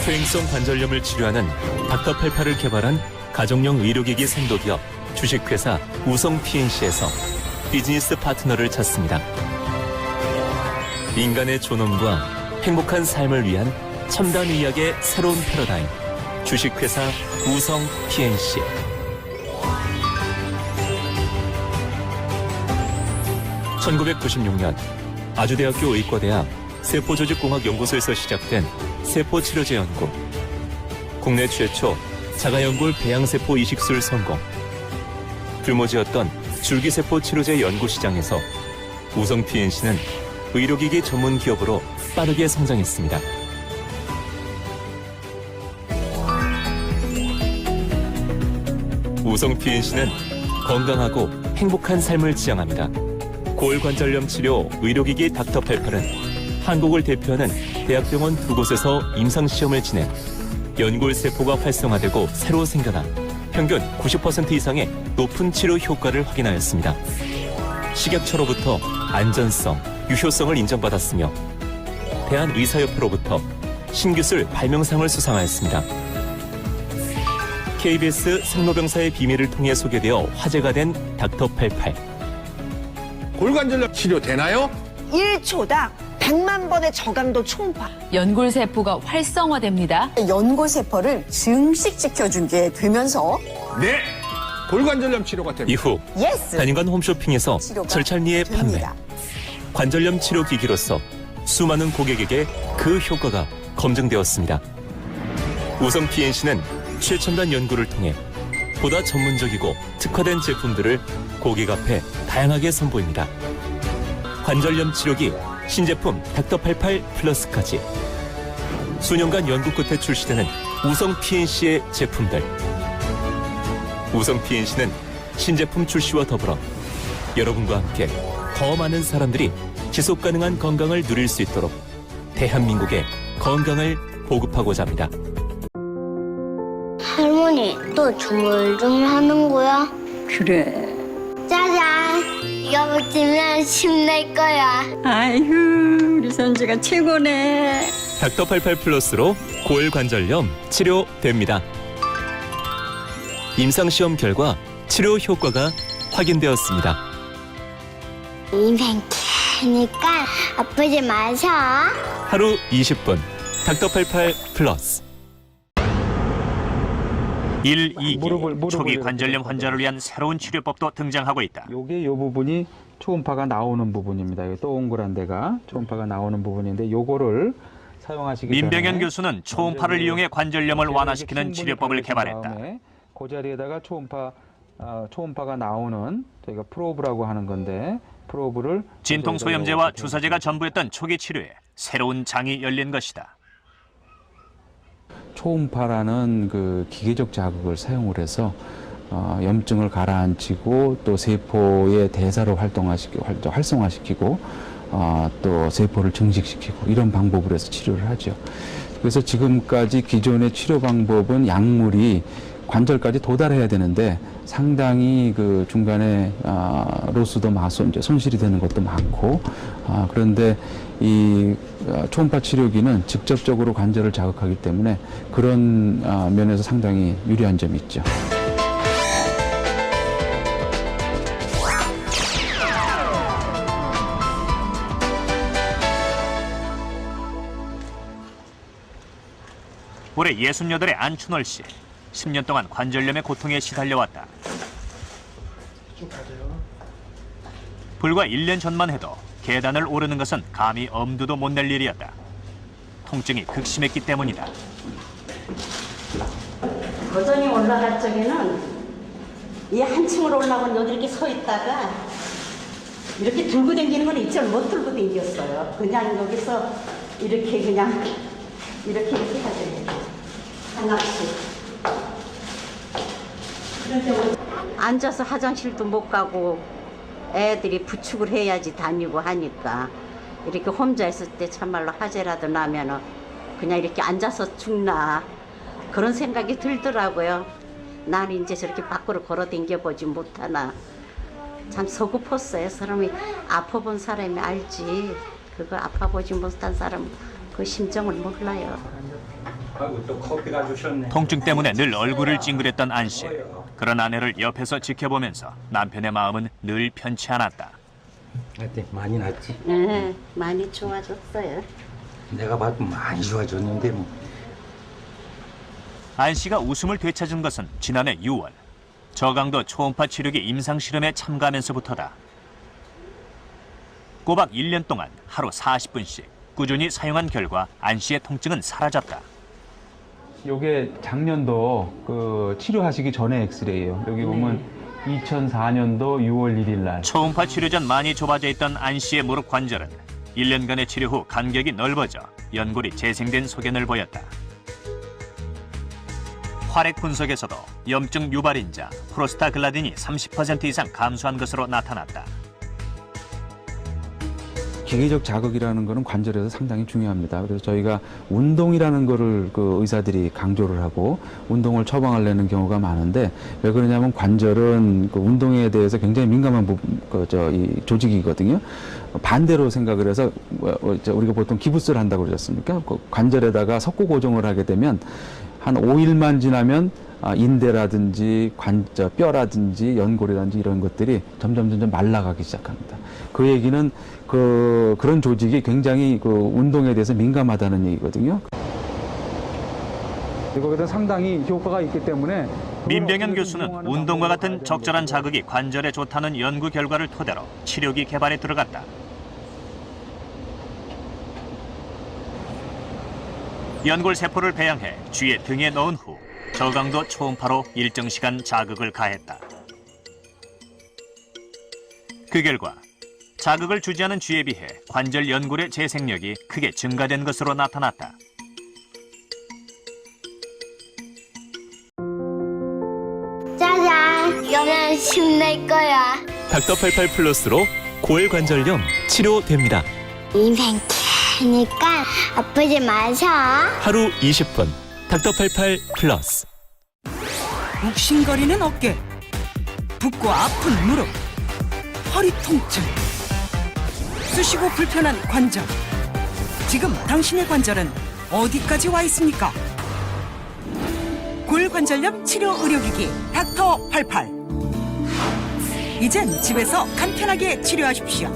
퇴행성 관절염을 치료하는 닥터88을 개발한 가정용 의료기기 생도기업 주식회사 우성 PNC에서 비즈니스 파트너를 찾습니다. 인간의 존엄과 행복한 삶을 위한 첨단 의학의 새로운 패러다임 주식회사 우성 PNC. (1996년) 아주대학교 의과대학 세포조직공학연구소에서 시작된 세포치료제 연구. 국내 최초 자가연골 배양세포 이식술 성공. 불모지였던 줄기세포 치료제 연구 시장에서 우성 PNC는 의료기기 전문 기업으로 빠르게 성장했습니다. 우성 PNC는 건강하고 행복한 삶을 지향합니다. 골관절염 치료 의료기기 닥터88은 한국을 대표하는 대학병원 2곳에서 임상시험을 진행, 연골세포가 활성화되고 새로 생겨나 평균 90% 이상의 높은 치료 효과를 확인하였습니다. 식약처로부터 안전성, 유효성을 인정받았으며 대한의사협회로부터 신기술 발명상을 수상하였습니다. KBS 생로병사의 비밀을 통해 소개되어 화제가 된 닥터88. 골관절염 치료 되나요? 1초당 100만 번의 저강도 초음파. 연골세포가 활성화됩니다. 연골세포를 증식시켜주게 되면서 네! 골관절염 치료가 됩니다. 이후 예스! 단인관 홈쇼핑에서 치료가 절찬리에 판매. 됩니다. 관절염 치료 기기로서 수많은 고객에게 그 효과가 검증되었습니다. 우성 PNC는 최첨단 연구를 통해 보다 전문적이고 특화된 제품들을 고객 앞에 다양하게 선보입니다. 관절염 치료기 신제품 닥터88 플러스까지 수년간 연구 끝에 출시되는 우성 PNC의 제품들. 우성 PNC는 신제품 출시와 더불어 여러분과 함께 더 많은 사람들이 지속 가능한 건강을 누릴 수 있도록 대한민국의 건강을 보급하고자 합니다. 할머니, 또 주물주물 하는 거야? 그래. 짜잔! 이거 붙이면 힘낼 거야. 아이고, 우리 선지가 최고네. 닥터88 플러스로 골관절염 치료됩니다. 임상시험 결과 치료 효과가 확인되었습니다. 인생 기니까 아프지 마셔. 하루 20분 닥터88 플러스. 1, 2기 무릎을 초기 이렇게 관절염 환자를 위한 새로운 치료법도 등장하고 있다. 요게 요 부분이 초음파가 나오는 부분입니다. 이 동그란 데가 초음파가 나오는 부분인데 요거를 사용하시기 민병현 전에 교수는 초음파를 이용해 관절염을 완화시키는 충분히 치료법을 가르친 개발했다. 다음에 그 자리에다가 초음파가 나오는 저희가 프로브라고 하는 건데 프로브를 진통소염제와 주사제가 전부였던 초기 치료에 새로운 장이 열린 것이다. 초음파라는 그 기계적 자극을 사용을 해서 염증을 가라앉히고 또 세포의 대사를 활성화시키고 또 세포를 증식시키고 이런 방법으로 해서 치료를 하죠. 그래서 지금까지 기존의 치료 방법은 약물이 관절까지 도달해야 되는데 상당히 그 중간에 로스도 손실이 되는 것도 많고 그런데 이 초음파 치료기는 직접적으로 관절을 자극하기 때문에 그런 면에서 상당히 유리한 점이 있죠. 올해 68의 안춘월 씨. 10년 동안 관절염의 고통에 시달려왔다. 불과 1년 전만 해도 계단을 오르는 것은 감히 엄두도 못 낼 일이었다. 통증이 극심했기 때문이다. 고전이 올라갈 적에는 이 한층으로 올라가면 여기 이렇게 서 있다가 이렇게 들고 다니는 건 이쪽을 못 들고 다녔어요. 그냥 여기서 이렇게 하죠. 하나씩. 앉아서 화장실도 못 가고 애들이 부축을 해야지 다니고 하니까 이렇게 혼자 있을 때 참말로 화재라도 나면은 그냥 이렇게 앉아서 죽나 그런 생각이 들더라고요. 나는 이제 저렇게 밖으로 걸어 댕겨보지 못하나 참 서글펐어요. 사람이 아파본 사람이 알지 그거 아파보지 못한 사람 그 심정을 몰라요. 통증 때문에 늘 얼굴을 찡그렸던 안 씨. 그런 아내를 옆에서 지켜보면서 남편의 마음은 늘 편치 않았다. 하여튼 많이 낫지? 네, 많이 좋아졌어요. 내가 봐도 많이 좋아졌는데 뭐. 안 씨가 웃음을 되찾은 것은 지난해 6월 저강도 초음파 치료기 임상 실험에 참가하면서부터다. 꼬박 1년 동안 하루 40분씩 꾸준히 사용한 결과 안 씨의 통증은 사라졌다. 요게 작년도 그 치료하시기 전에 엑스레이예요. 여기 보면 2004년도 6월 1일 날. 초음파 치료 전 많이 좁아져 있던 안 씨의 무릎 관절은 1년간의 치료 후 간격이 넓어져 연골이 재생된 소견을 보였다. 활액 분석에서도 염증 유발인자 프로스타글라딘이 30% 이상 감소한 것으로 나타났다. 기계적 자극이라는 거는 관절에서 상당히 중요합니다. 그래서 저희가 운동이라는 거를 그 의사들이 강조를 하고 운동을 처방하려는 경우가 많은데 왜 그러냐면 관절은 그 운동에 대해서 굉장히 민감한 이 조직이거든요. 반대로 생각을 해서 우리가 보통 기부스를 한다고 그러지 않습니까? 그 관절에다가 석고 고정을 하게 되면 한 5일만 지나면 인대라든지 뼈라든지 연골이라든지 이런 것들이 점점 말라가기 시작합니다. 그 얘기는 그런 조직이 굉장히 그 운동에 대해서 민감하다는 얘기거든요. 이거에 상당히 효과가 있기 때문에 민병현 교수는 운동과 같은 적절한 자극이 관절에 좋다는 연구 결과를 토대로 치료기 개발에 들어갔다. 연골 세포를 배양해 쥐의 등에 넣은 후 저강도 초음파로 일정 시간 자극을 가했다. 그 결과 자극을 주지 않은 쥐에 비해 관절 연골의 재생력이 크게 증가된 것으로 나타났다. 짜잔! 이거면 힘낼 거야. 닥터88 플러스로 골관절염 치료됩니다. 인생 크니까 아프지 마셔. 하루 20분 닥터88 플러스. 욱신거리는 어깨, 붓고 아픈 무릎, 허리 통증, 쑤시고 불편한 관절. 지금 당신의 관절은 어디까지 와 있습니까? 골관절염 치료 의료기기 닥터88. 이젠 집에서 간편하게 치료하십시오.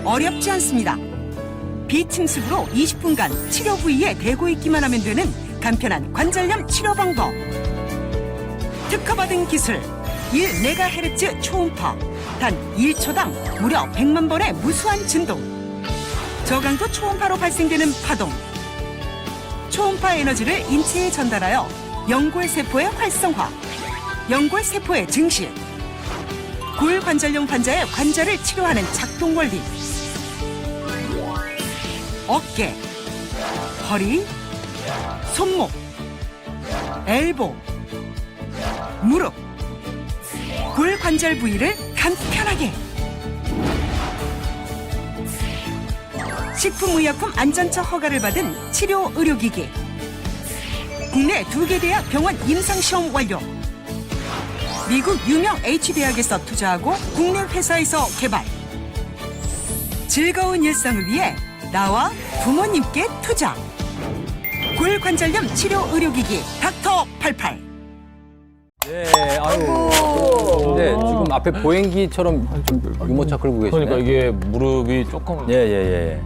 어렵지 않습니다. 비침습으로 20분간 치료 부위에 대고 있기만 하면 되는 간편한 관절염 치료 방법. 특허받은 기술 1MHz 초음파. 단 1초당 무려 100만 번의 무수한 진동. 저강도 초음파로 발생되는 파동. 초음파 에너지를 인체에 전달하여 연골세포의 활성화, 연골세포의 증식, 골관절염 환자의 관절을 치료하는 작동 원리. 어깨, 허리, 손목, 엘보, 무릎, 골관절 부위를 간편하게. 식품의약품 안전처 허가를 받은 치료 의료기기. 국내 2개 대학 병원 임상시험 완료. 미국 유명 H대학에서 투자하고 국내 회사에서 개발. 즐거운 일상을 위해 나와 부모님께 투자. 골관절염 치료 의료기기 닥터88. 네, 아유. 네, 지금 앞에 보행기처럼 좀 유모차 끌고 계시네. 그러니까 이게 무릎이 조금. 예.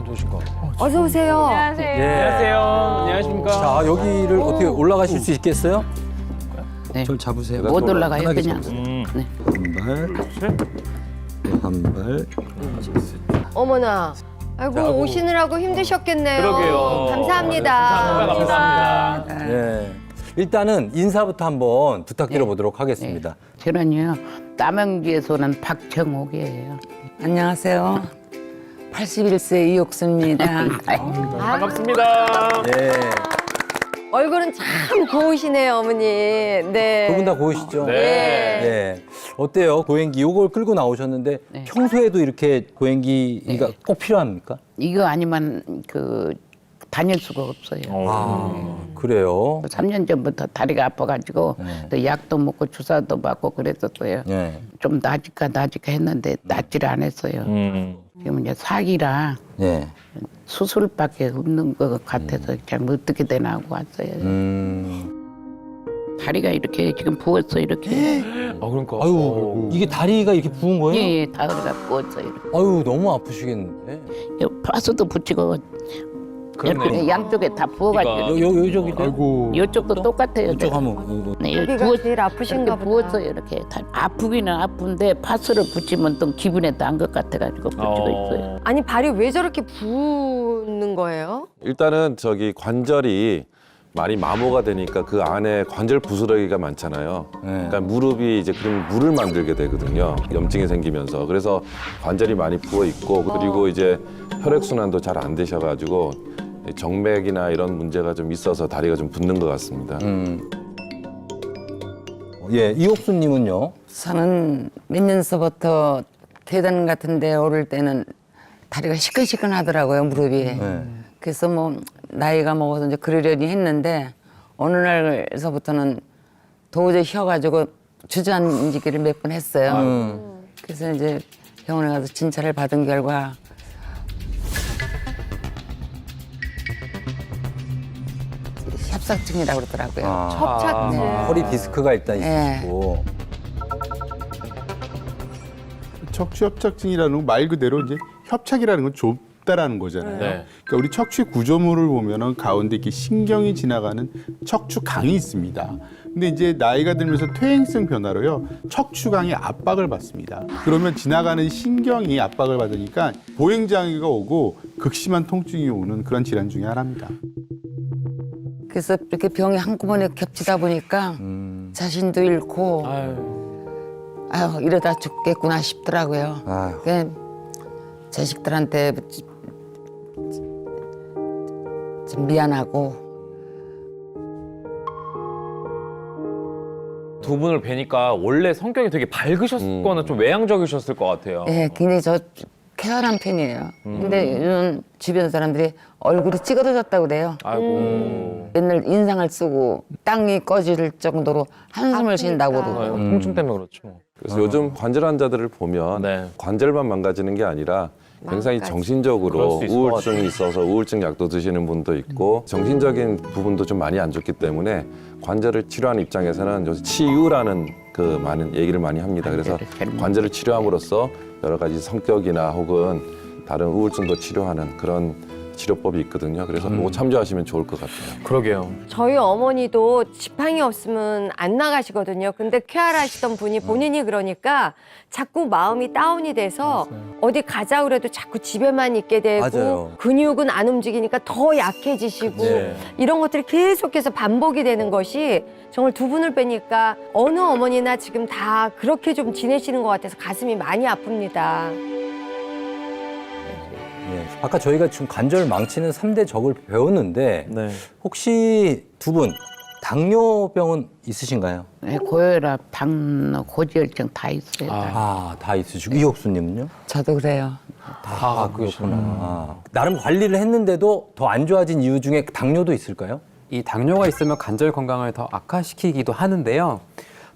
좋으신 것 같아요. 어서 오세요. 안녕하세요. 안녕하세요. 안녕하십니까. 자, 여기를 어떻게 올라가실 수 있겠어요? 네. 저 잡으세요. 못 올라가요, 그냥. 네. 한 발. 어머나. 아이고, 오시느라고 힘드셨겠네요. 그러게요. 감사합니다. 감사합니다. 네. 일단은 인사부터 한번 부탁드려 보도록 하겠습니다. 저는요, 남양주에서 오는 박정옥이에요. 안녕하세요. 81세 이옥수입니다. 반갑습니다. 네. 얼굴은 참 고우시네요, 어머니. 네. 두 분 다 고우시죠? 네. 네. 어때요? 고행기 요걸 끌고 나오셨는데 평소에도 이렇게 고행기가 꼭 필요합니까? 이거 아니면 다닐 수가 없어요. 아, 그래요? 3년 전부터 다리가 아파가지고 또 약도 먹고 주사도 받고 그랬었어요. 네. 좀 나아질까 했는데 낫지를 않았어요. 지금 이제 4기라 네. 수술밖에 없는 것 같아서 참 어떻게 되나 하고 왔어요. 다리가 이렇게 지금 부었어 이렇게. 아 그러니까. 아유, 이게 다리가 이렇게 부은 거예요? 예, 다리가 부었어 이렇게. 아유, 너무 아프시겠네. 파스도 붙이고 그러네. 이렇게 양쪽에 다 부어가지고. 요쪽인데? 아이고. 이쪽도 똑같아요. 이쪽 하면 네, 여기 여기가 제일 아프신가 이렇게 부었어요 이렇게. 아프기는 아픈데 파스를 붙이면 또 기분에 난 것 같아가지고 붙이고 있어요. 아니 발이 왜 저렇게 부는 거예요? 일단은 저기 관절이 많이 마모가 되니까 그 안에 관절 부스러기가 많잖아요. 그러니까 무릎이 이제 그럼 물을 만들게 되거든요. 염증이 생기면서. 그래서 관절이 많이 부어 있고 그리고 이제 혈액순환도 잘 안 되셔가지고 정맥이나 이런 문제가 좀 있어서 다리가 좀 붓는 것 같습니다. 예, 이옥수님은요? 저는 몇 년서부터 계단 같은 데 오를 때는 다리가 시큰시큰하더라고요, 무릎이. 그래서 뭐 나이가 먹어서 이제 그러려니 했는데 어느 날서부터는 도저히 쉬어가지고 주저앉기를 몇 번 했어요. 그래서 이제 병원에 가서 진찰을 받은 결과 협착증이라고 그러더라고요. 협착증. 허리 디스크가 일단 있으시고. 척추협착증이라는 건 말 그대로 이제 협착이라는 건 좁다라는 거잖아요. 네. 그러니까 우리 척추 구조물을 보면은 가운데 이렇게 신경이 지나가는 척추강이 있습니다. 근데 이제 나이가 들면서 퇴행성 변화로요 척추강이 압박을 받습니다. 그러면 지나가는 신경이 압박을 받으니까 보행장애가 오고 극심한 통증이 오는 그런 질환 중에 하나입니다. 그래서 이렇게 병이 한꺼번에 겹치다 보니까 자신도 잃고 아유 이러다 죽겠구나 싶더라고요. 그 자식들한테 좀 미안하고. 두 분을 뵈니까 원래 성격이 되게 밝으셨거나 좀 외향적이셨을 것 같아요. 네, 굉장히 저 쾌활한 편이에요. 근데 요즘 주변 사람들이 얼굴이 찌그러졌다고 그래요. 아이고. 맨날 인상을 쓰고 땅이 꺼질 정도로 한숨을 쉰다고 그러고. 통증 때문에 그렇죠. 그래서 요즘 관절 환자들을 보면 관절만 망가지는 게 아니라 굉장히 정신적으로 우울증이 있어서 우울증 약도 드시는 분도 있고 정신적인 부분도 좀 많이 안 좋기 때문에 관절을 치료하는 입장에서는 요새 치유라는 그 많은 얘기를 많이 합니다. 그래서 관절을 치료함으로써 여러 가지 성격이나 혹은 다른 우울증도 치료하는 그런 치료법이 있거든요. 그래서 그거 참조하시면 좋을 것 같아요. 그러게요. 저희 어머니도 지팡이 없으면 안 나가시거든요. 근데 쾌활하시던 분이 본인이 그러니까 자꾸 마음이 다운이 돼서 어디 가자 그래도 자꾸 집에만 있게 되고 맞아요. 근육은 안 움직이니까 더 약해지시고 이런 것들이 계속해서 반복이 되는 것이 정말 두 분을 뵈니까 어느 어머니나 지금 다 그렇게 좀 지내시는 것 같아서 가슴이 많이 아픕니다. 예. 아까 저희가 지금 관절 망치는 3대 적을 배웠는데 혹시 두 분 당뇨병은 있으신가요? 네, 고혈압, 당뇨, 고지혈증 다 있어요. 다 있으시고 이옥수님은요? 저도 그래요. 다 그렇구나. 나름 관리를 했는데도 더 안 좋아진 이유 중에 당뇨도 있을까요? 이 당뇨가 있으면 관절 건강을 더 악화시키기도 하는데요.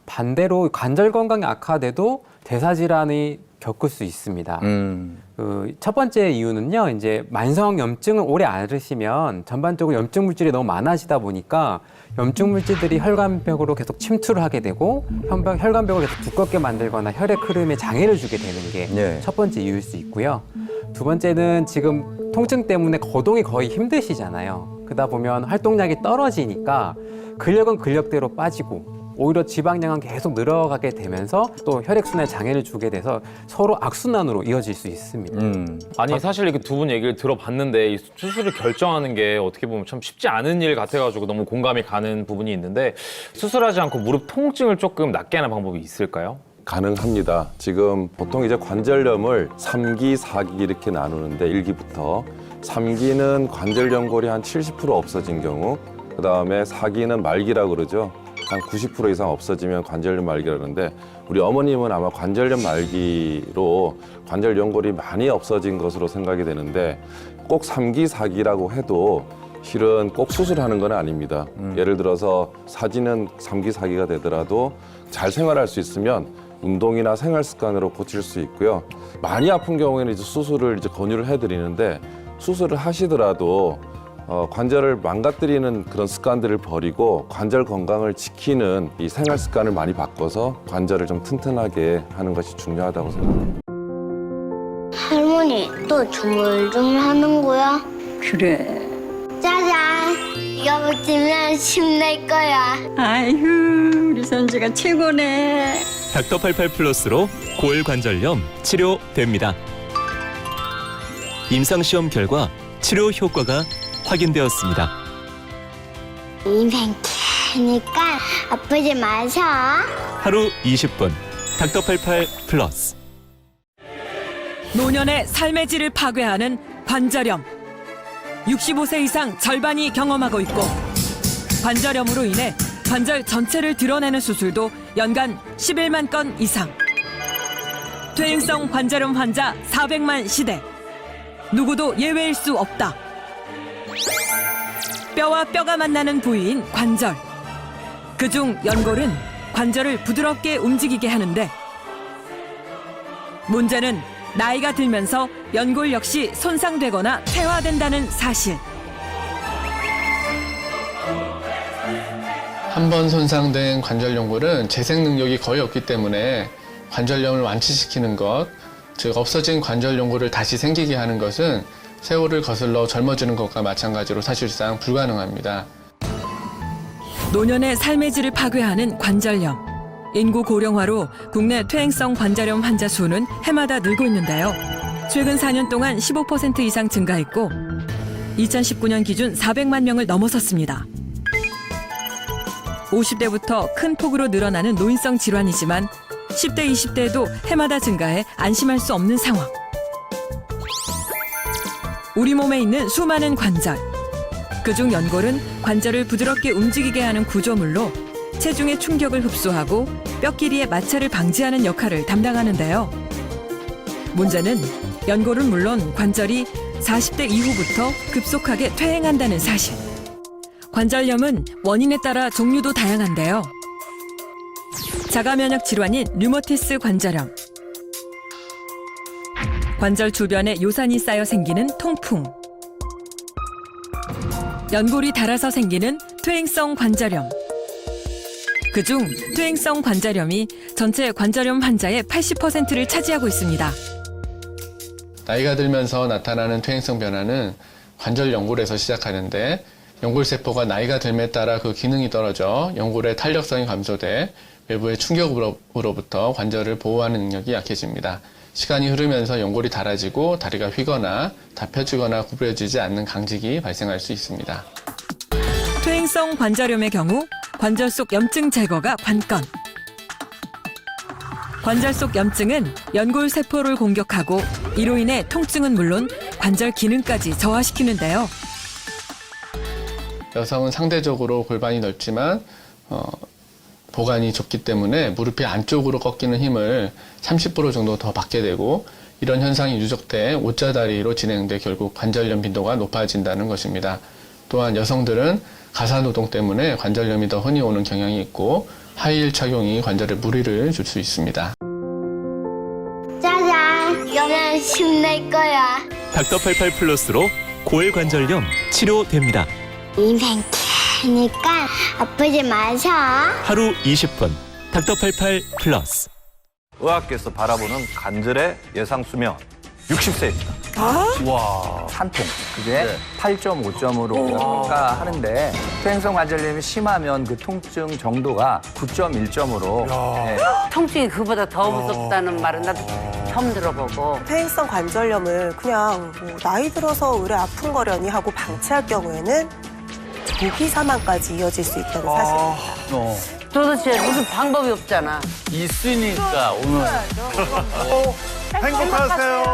반대로 관절 건강이 악화돼도 대사 질환이 겪을 수 있습니다. 첫 번째 이유는요, 이제 만성 염증을 오래 앓으시면 전반적으로 염증 물질이 너무 많아지다 보니까 염증 물질들이 혈관벽으로 계속 침투를 하게 되고 혈관벽을 계속 두껍게 만들거나 혈액 흐름에 장애를 주게 되는 게 첫 번째 이유일 수 있고요. 두 번째는 지금 통증 때문에 거동이 거의 힘드시잖아요. 그러다 보면 활동량이 떨어지니까 근력은 근력대로 빠지고 오히려 지방량은 계속 늘어가게 되면서 또 혈액순환에 장애를 주게 돼서 서로 악순환으로 이어질 수 있습니다. 아니 사실 이렇게 두 분 얘기를 들어봤는데 이 수술을 결정하는 게 어떻게 보면 참 쉽지 않은 일 같아가지고 너무 공감이 가는 부분이 있는데 수술하지 않고 무릎 통증을 조금 낫게 하는 방법이 있을까요? 가능합니다. 지금 보통 이제 관절염을 3기, 4기 이렇게 나누는데 1기부터 3기는 관절 연골이 한 70% 없어진 경우, 그 다음에 4기는 말기라고 그러죠. 한 90% 이상 없어지면 관절염 말기라는데 우리 어머님은 아마 관절염 말기로 관절 연골이 많이 없어진 것으로 생각이 되는데 꼭 3기, 4기라고 해도 실은 꼭 수술하는 건 아닙니다. 예를 들어서 사지는 3기, 4기가 되더라도 잘 생활할 수 있으면 운동이나 생활 습관으로 고칠 수 있고요. 많이 아픈 경우에는 이제 수술을 이제 권유를 해드리는데 수술을 하시더라도 관절을 망가뜨리는 그런 습관들을 버리고 관절 건강을 지키는 이 생활 습관을 많이 바꿔서 관절을 좀 튼튼하게 하는 것이 중요하다고 생각합니다. 할머니, 또 주물주물 하는 거야? 그래. 짜잔! 이거 붙이면 힘낼 거야. 아이고, 우리 선지가 최고네. 닥터88 플러스로 골관절염 치료됩니다. 임상시험 결과 치료 효과가 확인되었습니다. 인생 기니까 아프지 마셔. 하루 20분 닥터88 플러스. 노년의 삶의 질을 파괴하는 관절염. 65세 이상 절반이 경험하고 있고 관절염으로 인해 관절 전체를 드러내는 수술도 연간 11만 건 이상. 퇴행성 관절염 환자 400만 시대. 누구도 예외일 수 없다. 뼈와 뼈가 만나는 부위인 관절. 그중 연골은 관절을 부드럽게 움직이게 하는데 문제는 나이가 들면서 연골 역시 손상되거나 퇴화된다는 사실. 한 번 손상된 관절 연골은 재생 능력이 거의 없기 때문에 관절염을 완치시키는 것, 즉 없어진 관절 연골을 다시 생기게 하는 것은 세월을 거슬러 젊어지는 것과 마찬가지로 사실상 불가능합니다. 노년의 삶의 질을 파괴하는 관절염. 인구 고령화로 국내 퇴행성 관절염 환자 수는 해마다 늘고 있는데요. 최근 4년 동안 15% 이상 증가했고 2019년 기준 400만 명을 넘어섰습니다. 50대부터 큰 폭으로 늘어나는 노인성 질환이지만 10대, 20대에도 해마다 증가해 안심할 수 없는 상황. 우리 몸에 있는 수많은 관절. 그중 연골은 관절을 부드럽게 움직이게 하는 구조물로 체중의 충격을 흡수하고 뼈 길이의 마찰을 방지하는 역할을 담당하는데요. 문제는 연골은 물론 관절이 40대 이후부터 급속하게 퇴행한다는 사실. 관절염은 원인에 따라 종류도 다양한데요. 자가면역 질환인 류머티스 관절염. 관절 주변에 요산이 쌓여 생기는 통풍. 연골이 닳아서 생기는 퇴행성 관절염. 그중 퇴행성 관절염이 전체 관절염 환자의 80%를 차지하고 있습니다. 나이가 들면서 나타나는 퇴행성 변화는 관절 연골에서 시작하는데 연골세포가 나이가 들에 따라 그 기능이 떨어져 연골의 탄력성이 감소돼 외부의 충격으로부터 관절을 보호하는 능력이 약해집니다. 시간이 흐르면서 연골이 닳아지고 다리가 휘거나 다 펴지거나 구부려지지 않는 강직이 발생할 수 있습니다. 퇴행성 관절염의 경우 관절 속 염증 제거가 관건. 관절 속 염증은 연골 세포를 공격하고 이로 인해 통증은 물론 관절 기능까지 저하시키는데요. 여성은 상대적으로 골반이 넓지만 보관이 좁기 때문에 무릎이 안쪽으로 꺾이는 힘을 30% 정도 더 받게 되고 이런 현상이 누적돼 옷자다리로 진행돼 결국 관절염 빈도가 높아진다는 것입니다. 또한 여성들은 가사노동 때문에 관절염이 더 흔히 오는 경향이 있고 하이힐 착용이 관절에 무리를 줄 수 있습니다. 짜잔! 이거면 힘낼 거야. 닥터88 플러스로 골관절염 치료됩니다. 인생 기니까 아프지 마셔. 하루 20분 닥터88 플러스. 의학계에서 바라보는 관절의 예상 수명 60세입니다. 와. 한 통. 그게 8.5점으로 평가하는데 퇴행성 관절염이 심하면 그 통증 정도가 9.1점으로. 통증이 그보다 더 무섭다는 말은 나도 처음 들어보고. 퇴행성 관절염을 그냥 나이 들어서 의뢰 아픈 거려니 하고 방치할 경우에는 조기 사망까지 이어질 수 있다는 사실입니다. 도대체 무슨 방법이 없잖아. 있으니까 오늘. 행복하세요.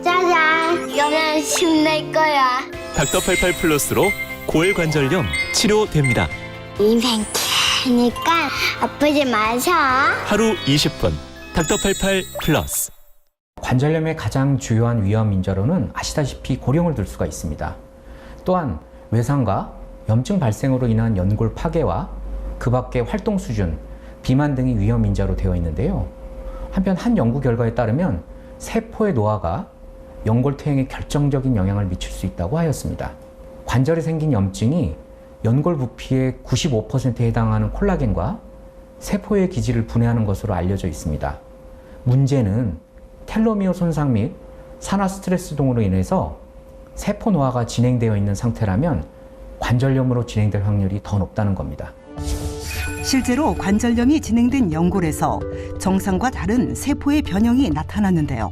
짜잔! 이거면 힘낼 거야. 닥터88 플러스로 골관절염 치료됩니다. 인생 기니까 아프지 마셔. 하루 20분 닥터88 플러스. 관절염의 가장 주요한 위험 인자로는 아시다시피 고령을 들 수가 있습니다. 또한 외상과 염증 발생으로 인한 연골 파괴와 그 밖의 활동 수준, 비만 등이 위험 인자로 되어 있는데요. 한편 한 연구 결과에 따르면 세포의 노화가 연골퇴행에 결정적인 영향을 미칠 수 있다고 하였습니다. 관절에 생긴 염증이 연골 부피의 95%에 해당하는 콜라겐과 세포의 기질을 분해하는 것으로 알려져 있습니다. 문제는 텔로미어 손상 및 산화 스트레스 등으로 인해서 세포 노화가 진행되어 있는 상태라면 관절염으로 진행될 확률이 더 높다는 겁니다. 실제로 관절염이 진행된 연골에서 정상과 다른 세포의 변형이 나타났는데요.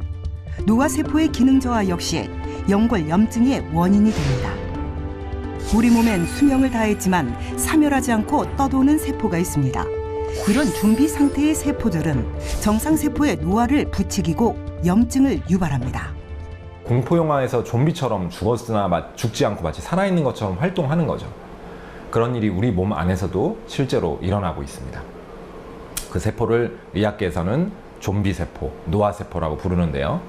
노화세포의 기능 저하 역시 연골 염증의 원인이 됩니다. 우리 몸엔 수명을 다했지만 사멸하지 않고 떠도는 세포가 있습니다. 이런 좀비 상태의 세포들은 정상세포의 노화를 부추기고 염증을 유발합니다. 공포 영화에서 좀비처럼 죽었으나 죽지 않고 마치 살아있는 것처럼 활동하는 거죠. 그런 일이 우리 몸 안에서도 실제로 일어나고 있습니다. 그 세포를 의학계에서는 좀비세포, 노화세포라고 부르는데요.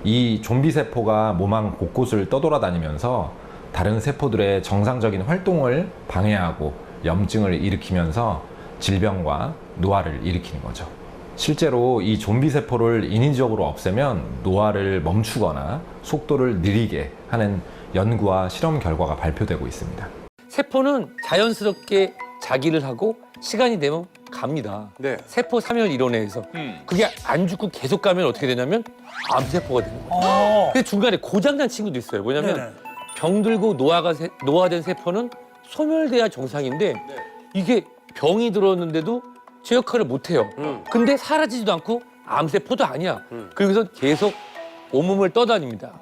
이 좀비세포가 몸 안 곳곳을 떠돌아다니면서 다른 세포들의 정상적인 활동을 방해하고 염증을 일으키면서 질병과 노화를 일으키는 거죠. 실제로 이 좀비세포를 인위적으로 없애면 노화를 멈추거나 속도를 느리게 하는 연구와 실험 결과가 발표되고 있습니다. 세포는 자연스럽게 자기를 하고 시간이 되면 갑니다. 세포 사멸 이론에서 그게 안 죽고 계속 가면 어떻게 되냐면 암세포가 되는 거예요. 근데 중간에 고장난 친구도 있어요. 뭐냐면 병들고 노화된 세포는 소멸돼야 정상인데 이게 병이 들었는데도 제 역할을 못 해요. 근데 사라지지도 않고 암세포도 아니야. 그래서 계속 온몸을 떠다닙니다.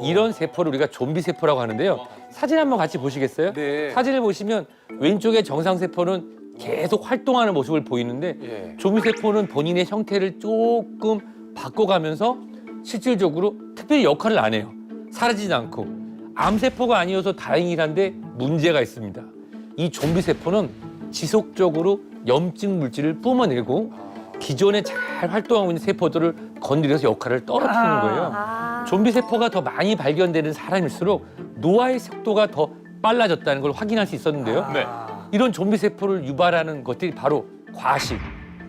이런 세포를 우리가 좀비 세포라고 하는데요. 사진 한번 같이 보시겠어요? 사진을 보시면 왼쪽에 정상 세포는 계속 활동하는 모습을 보이는데 좀비 세포는 본인의 형태를 조금 바꿔가면서 실질적으로 특별히 역할을 안 해요. 사라지지 않고. 암세포가 아니어서 다행이란데 문제가 있습니다. 이 좀비 세포는 지속적으로 염증 물질을 뿜어내고 기존에 잘 활동하고 있는 세포들을 건드려서 역할을 떨어뜨리는 거예요. 좀비 세포가 더 많이 발견되는 사람일수록 노화의 속도가 더 빨라졌다는 걸 확인할 수 있었는데요. 이런 좀비 세포를 유발하는 것들이 바로 과식,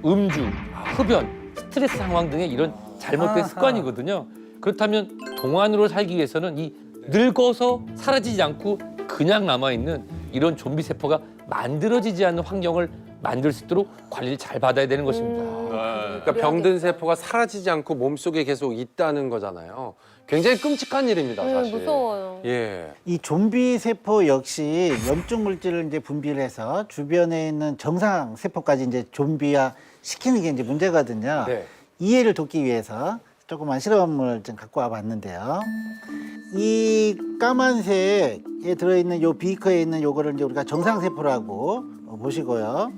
음주, 흡연, 스트레스 상황 등의 이런 잘못된 습관이거든요. 그렇다면 동안으로 살기 위해서는 이 늙어서 사라지지 않고 그냥 남아있는 이런 좀비 세포가 만들어지지 않는 환경을 만들 수 있도록 관리를 잘 받아야 되는 것입니다. 그러니까 병든 세포가 사라지지 않고 몸속에 계속 있다는 거잖아요. 굉장히 끔찍한 일입니다, 사실. 무서워요. 예. 이 좀비 세포 역시 염증 물질을 이제 분비를 해서 주변에 있는 정상 세포까지 이제 좀비화 시키는 게 이제 문제거든요. 이해를 돕기 위해서 조그만 실험을 좀 갖고 와봤는데요. 이 까만색에 들어있는 요 비커에 있는 요거를 이제 우리가 정상 세포라고 보시고요.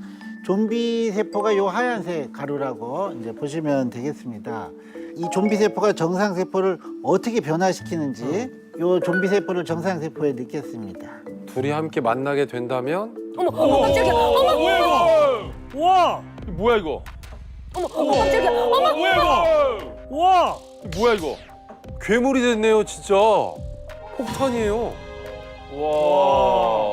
좀비 세포가 요 하얀색 가루라고 이제 보시면 되겠습니다. 이 좀비 세포가 정상 세포를 어떻게 변화시키는지 요 좀비 세포를 정상 세포에 넣겠습니다. 둘이 함께 만나게 된다면? 어머, 깜짝이야. 어머, 뭐야 이거? 와! 뭐야 이거? 어머, 깜짝이야. 어머, 뭐야 이거? 와! 뭐야 이거? 괴물이 됐네요, 진짜. 폭탄이에요. 와.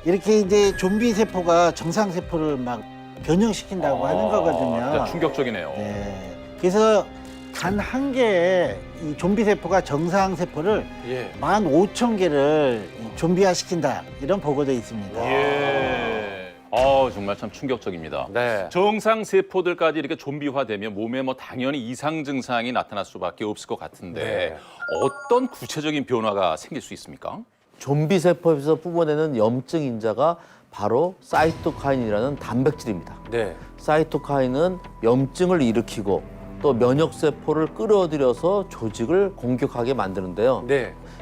이렇게 이제 좀비 세포가 정상 세포를 막 변형시킨다고 하는 거거든요. 진짜 충격적이네요. 네. 그래서 단 한 개의 이 좀비 세포가 정상 세포를 15,000개를 좀비화 시킨다 이런 보고도 있습니다. 정말 참 충격적입니다. 네. 정상 세포들까지 이렇게 좀비화되면 몸에 뭐 당연히 이상 증상이 나타날 수밖에 없을 것 같은데 어떤 구체적인 변화가 생길 수 있습니까? 좀비 세포에서 뿜어내는 염증 인자가 바로 사이토카인이라는 단백질입니다. 사이토카인은 염증을 일으키고 또 면역 세포를 끌어들여서 조직을 공격하게 만드는데요.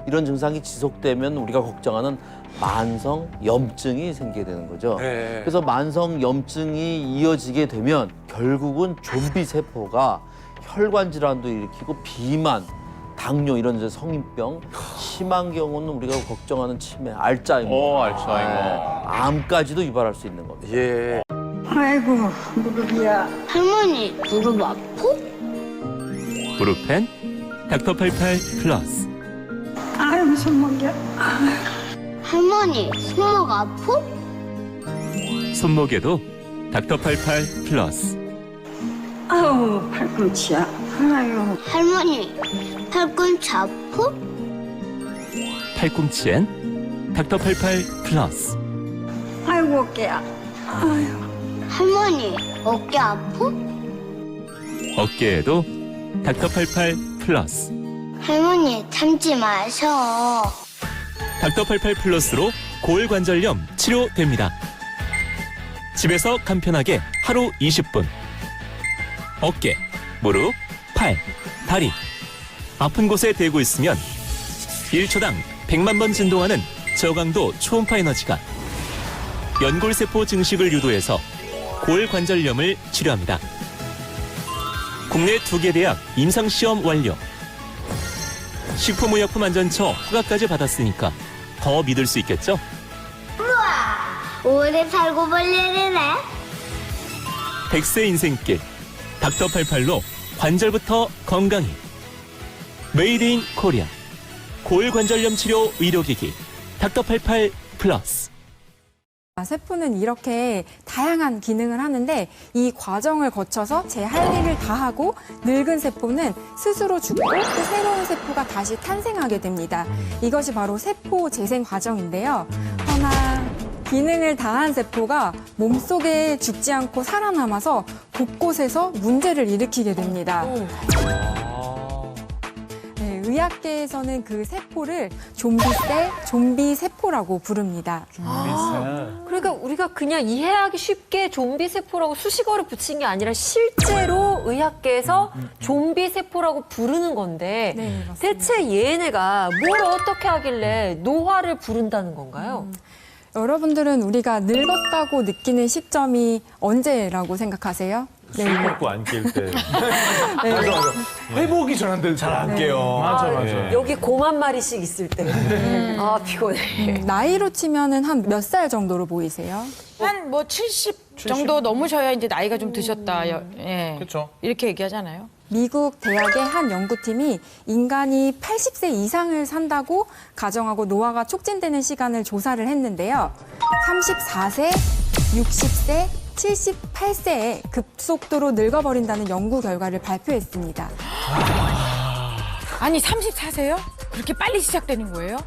이런 증상이 지속되면 우리가 걱정하는 만성 염증이 생기게 되는 거죠. 그래서 만성 염증이 이어지게 되면 결국은 좀비 세포가 혈관 질환도 일으키고 비만, 당뇨 이런 이제 성인병, 심한 경우는 우리가 걱정하는 치매, 알츠하이머, 암까지도 유발할 수 있는 겁니다. 아이고 무릎이야. 할머니 무릎 아파? 브루펜 닥터88 플러스. 아이고 손목이야. 할머니 손목 아파? 손목에도 닥터88 플러스. 아우 팔꿈치야. 아유. 할머니, 팔꿈치 아파? 팔꿈치엔 닥터88 플러스. 아이고 어깨야. 아유. 할머니, 어깨 아파? 어깨에도 닥터88 플러스. 할머니, 참지 마셔. 닥터88 플러스로 골관절염 치료됩니다. 집에서 간편하게 하루 20분. 어깨, 무릎, 팔, 다리. 아픈 곳에 대고 있으면 1초당 100만 번 진동하는 저강도 초음파 에너지가 연골세포 증식을 유도해서 골관절염을 치료합니다. 국내 2개 대학 임상시험 완료. 식품의약품안전처 허가까지 받았으니까 더 믿을 수 있겠죠? 오래 살고 볼 일이네. 100세 인생길 닥터88로 관절부터 건강히. 메이드 인 코리아 골관절염 치료 의료기기 닥터88 플러스. 세포는 이렇게 다양한 기능을 하는데 이 과정을 거쳐서 제 할 일을 다 하고 늙은 세포는 스스로 죽고 또 새로운 세포가 다시 탄생하게 됩니다. 이것이 바로 세포 재생 과정인데요. 그러나 기능을 다한 세포가 몸속에 죽지 않고 살아남아서 곳곳에서 문제를 일으키게 됩니다. 네, 의학계에서는 그 세포를 좀비셀, 좀비세포라고 부릅니다. 그러니까 우리가 그냥 이해하기 쉽게 좀비 세포라고 수식어를 붙인 게 아니라 실제로 의학계에서 좀비 세포라고 부르는 건데 네, 맞습니다. 대체 얘네가 뭘 어떻게 하길래 노화를 부른다는 건가요? 여러분들은 우리가 늙었다고 느끼는 시점이 언제라고 생각하세요? 술 먹고 안 깰 때. 네. 맞아, 맞아. 회복이 전한테 잘 안 깨요. 맞아, 맞아. 여기 곰1 마리씩 있을 때. 아, 피곤해. 나이로 치면은 한 몇 살 정도로 보이세요? 한 뭐 70 정도 넘으셔야 이제 나이가 좀 드셨다. 예. 그렇죠. 이렇게 얘기하잖아요. 미국 대학의 한 연구팀이 인간이 80세 이상을 산다고 가정하고 노화가 촉진되는 시간을 조사를 했는데요. 34세, 60세, 78세에 급속도로 늙어버린다는 연구 결과를 발표했습니다. 아니 34세요? 그렇게 빨리 시작되는 거예요?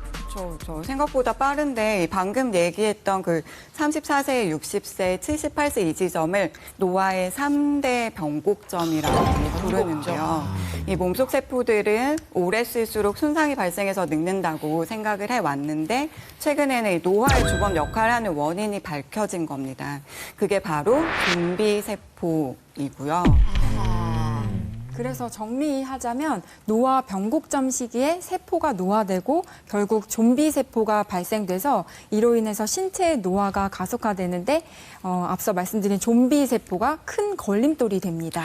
저 생각보다 빠른데 방금 얘기했던 그 34세, 60세, 78세 이 지점을 노화의 3대 변곡점이라고 부르는데요. 이 몸속 세포들은 오래 쓸수록 손상이 발생해서 늙는다고 생각을 해왔는데 최근에는 이 노화의 주범 역할을 하는 원인이 밝혀진 겁니다. 그게 바로 좀비세포이고요. 그래서 정리하자면 노화 변곡점 시기에 세포가 노화되고 결국 좀비 세포가 발생돼서 이로 인해서 신체의 노화가 가속화되는데 앞서 말씀드린 좀비 세포가 큰 걸림돌이 됩니다.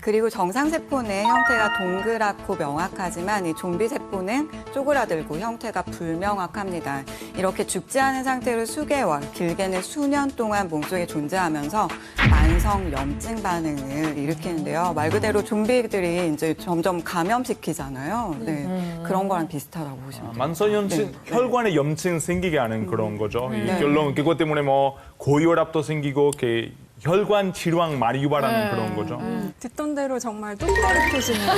그리고 정상세포는 형태가 동그랗고 명확하지만 이 좀비세포는 쪼그라들고 형태가 불명확합니다. 이렇게 죽지 않은 상태로 수개월, 길게는 수년 동안 몸속에 존재하면서 만성 염증 반응을 일으키는데요. 말 그대로 좀비들이 이제 점점 감염시키잖아요. 네, 그런 거랑 비슷하다고 보시면 돼요. 만성염증, 네. 혈관에 염증 생기게 하는 그런 거죠. 이 네. 결론 그것 때문에 뭐 고혈압도 생기고 이렇게 혈관 질환 많이 유발하는 그런 거죠. 듣던 대로 정말 똑바로 터시네요.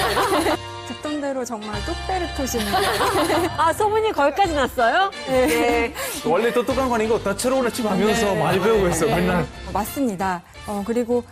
듣던 대로 정말 똑바로 터시네요. 아, 소문이 거기까지 났어요? 네. 원래 똑똑한 거 아니고 다채로운 집 하면서 많이 배우고 있어요. 맨날. 맞습니다. 그리고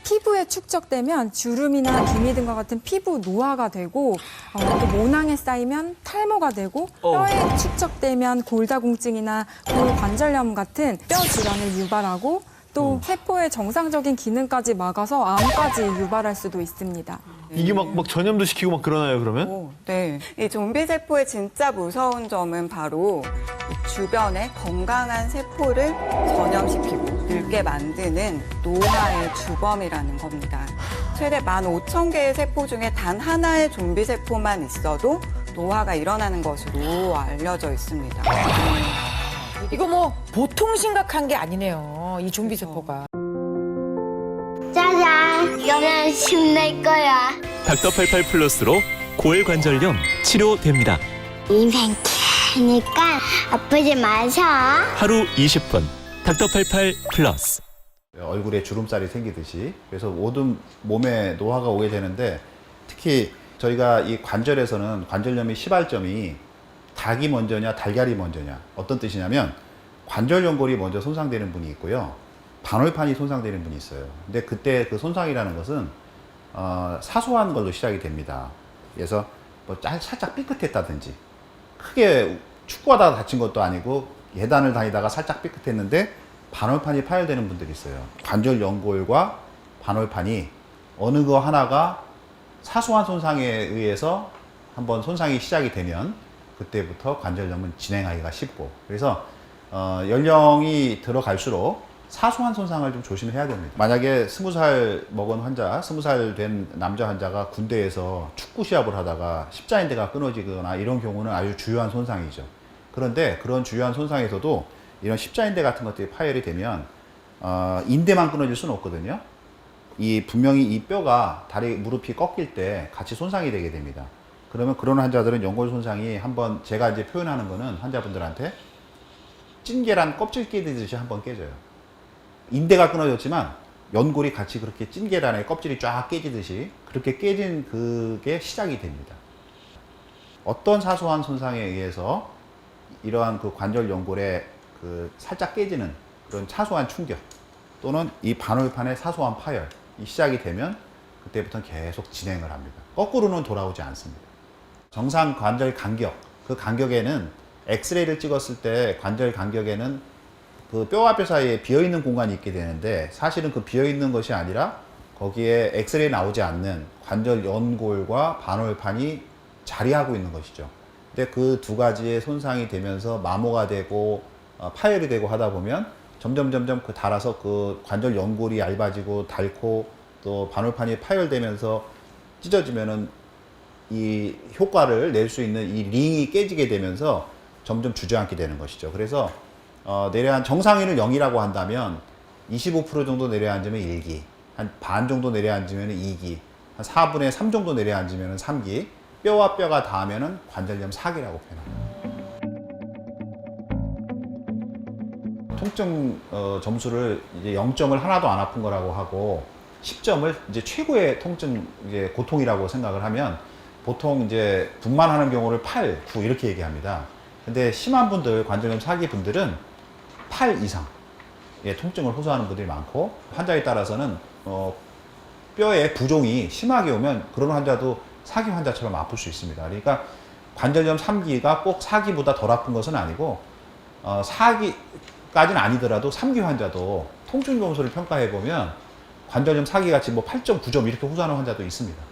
피부에 축적되면 주름이나 기미 등과 같은 피부 노화가 되고 또 모낭에 쌓이면 탈모가 되고 뼈에 축적되면 골다공증이나 골관절염 같은 뼈 질환을 유발하고 또 세포의 정상적인 기능까지 막아서 암까지 유발할 수도 있습니다. 이게 막 전염도 시키고 막 그러나요, 그러면? 네. 이 좀비세포의 진짜 무서운 점은 바로 이 주변에 건강한 세포를 전염시키고 늙게 만드는 노화의 주범이라는 겁니다. 최대 15,000개의 세포 중에 단 하나의 좀비세포만 있어도 노화가 일어나는 것으로 알려져 있습니다. 이거 뭐 보통 심각한 게 아니네요. 이 좀비 세포가. 짜잔, 이거면 힘낼 거야. 닥터88 플러스로 골관절염 치료됩니다. 인생 기니까 아프지 마셔. 하루 20분 닥터88 플러스. 얼굴에 주름살이 생기듯이. 그래서 모든 몸에 노화가 오게 되는데, 특히 저희가 이 관절에서는 관절염의 시발점이 닭이 먼저냐 달걀이 먼저냐, 어떤 뜻이냐면 관절 연골이 먼저 손상되는 분이 있고요, 반월판이 손상되는 분이 있어요. 근데 그때 그 손상이라는 것은 사소한 걸로 시작이 됩니다. 그래서 뭐 살짝 삐끗했다든지, 크게 축구하다가 다친 것도 아니고 계단을 다니다가 살짝 삐끗했는데 반월판이 파열되는 분들이 있어요. 관절 연골과 반월판이 어느 거 하나가 사소한 손상에 의해서 한번 손상이 시작이 되면 그때부터 관절염은 진행하기가 쉽고, 그래서 연령이 들어갈수록 사소한 손상을 좀 조심해야 됩니다. 만약에 20살 먹은 환자, 20살 된 남자 환자가 군대에서 축구 시합을 하다가 십자인대가 끊어지거나 이런 경우는 아주 주요한 손상이죠. 그런데 그런 주요한 손상에서도 이런 십자인대 같은 것들이 파열이 되면 인대만 끊어질 수는 없거든요. 분명히 이 뼈가 다리, 무릎이 꺾일 때 같이 손상이 되게 됩니다. 그러면 그런 환자들은 연골 손상이 한번, 제가 이제 표현하는 거는 환자분들한테 찐계란 껍질 깨지듯이 한번 깨져요. 인대가 끊어졌지만 연골이 같이 그렇게 찐계란의 껍질이 쫙 깨지듯이 그렇게 깨진 그게 시작이 됩니다. 어떤 사소한 손상에 의해서 이러한 그 관절 연골에 그 살짝 깨지는 그런 사소한 충격, 또는 이 반월판의 사소한 파열이 시작이 되면 그때부터는 계속 진행을 합니다. 거꾸로는 돌아오지 않습니다. 정상 관절 간격, 그 간격에는 엑스레이를 찍었을 때 관절 간격에는 그 뼈와 뼈 사이에 비어있는 공간이 있게 되는데, 사실은 그 비어있는 것이 아니라 거기에 엑스레이 나오지 않는 관절 연골과 반월판이 자리하고 있는 것이죠. 근데 그 두 가지의 손상이 되면서 마모가 되고 파열이 되고 하다 보면 점점 그 닳아서 그 관절 연골이 얇아지고 닳고 또 반월판이 파열되면서 찢어지면은 이 효과를 낼 수 있는 이 링이 깨지게 되면서 점점 주저앉게 되는 것이죠. 그래서 정상인을 0이라고 한다면 25% 정도 내려앉으면 1기, 한 반 정도 내려앉으면 2기, 한 4분의 3 정도 내려앉으면 3기, 뼈와 뼈가 닿으면 관절염 4기라고 표현합니다. 통증 점수를 이제 0점을 하나도 안 아픈 거라고 하고 10점을 이제 최고의 통증, 이제 고통이라고 생각을 하면 보통 이제 분만하는 경우를 8, 9 이렇게 얘기합니다. 근데 심한 분들, 관절염 4기 분들은 8 이상 통증을 호소하는 분들이 많고, 환자에 따라서는 뼈에 부종이 심하게 오면 그런 환자도 4기 환자처럼 아플 수 있습니다. 그러니까 관절염 3기가 꼭 4기보다 덜 아픈 것은 아니고 4기까지는 아니더라도 3기 환자도 통증 점수를 평가해 보면 관절염 4기 같이 뭐 8점, 9점 이렇게 호소하는 환자도 있습니다.